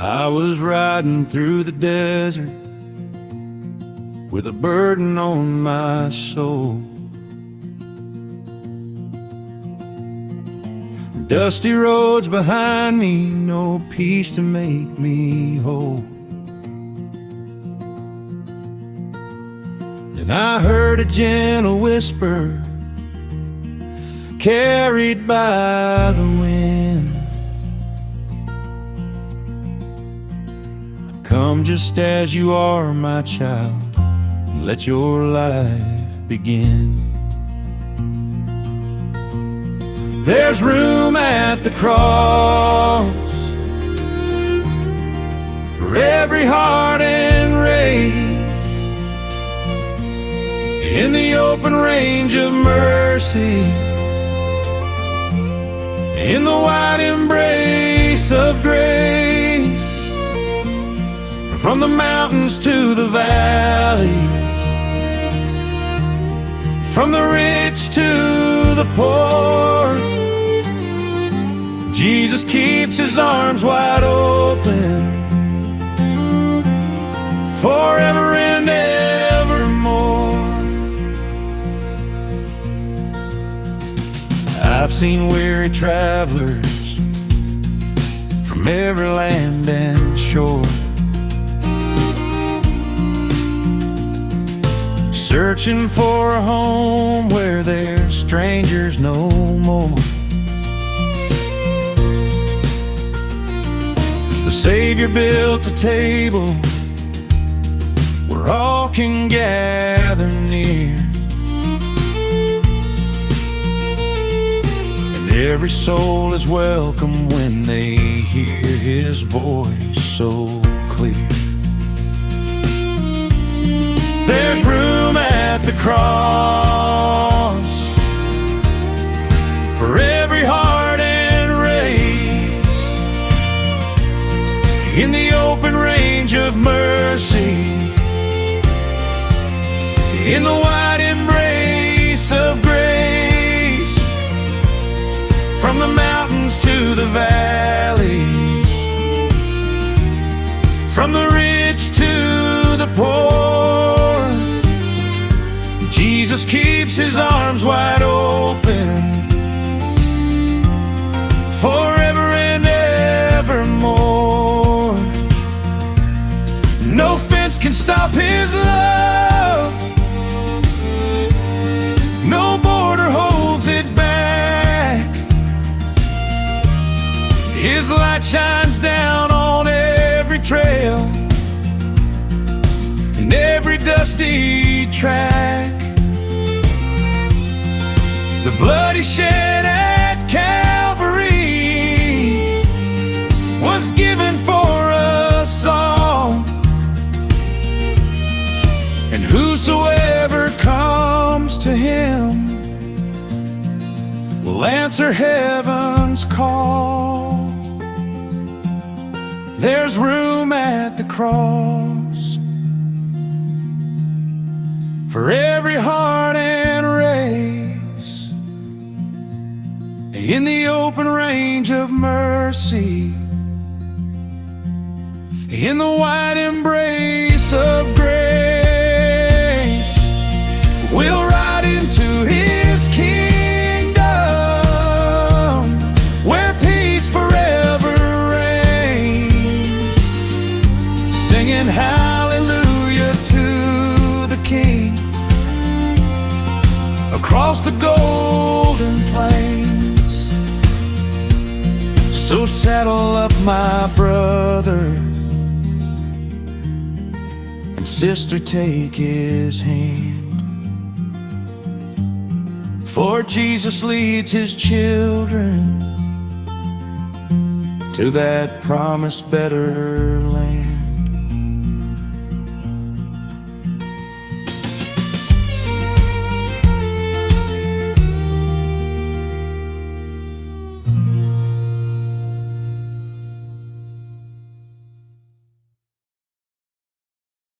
I was riding through the desert with a burden on my soul. Dusty roads behind me, no peace to make me whole. And I heard a gentle whisper carried by the wind. Come just as you are, my child, and let your life begin. There's room at the cross for every heart and race, in the open range of mercy, in the wide embrace of grace. From the mountains to the valleys, from the rich to the poor, Jesus keeps his arms wide open, forever and evermore. I've seen weary travelers from every land and shore, searching for a home where they're strangers no more. The Savior built a table where all can gather near, and every soul is welcome when they hear his voice so clear. There's room at the cross for every heart and race, in the open range of mercy, in the wide embrace of grace. From the mountains to the valleys, from the rich to the poor, Jesus keeps his arms wide open, forever and evermore. No fence can stop his love, no border holds it back. His light shines down on every trail and every dusty track. The blood he shed at Calvary was given for us all, and whosoever comes to him will answer heaven's call. There's room at the cross for every heart and race, in the open range of mercy, in the wide embrace of grace. We'll ride into his kingdom where peace forever reigns, singing hallelujah to the King across the golden plains. So saddle up, my brother and sister, take his hand, for Jesus leads his children to that promised better land.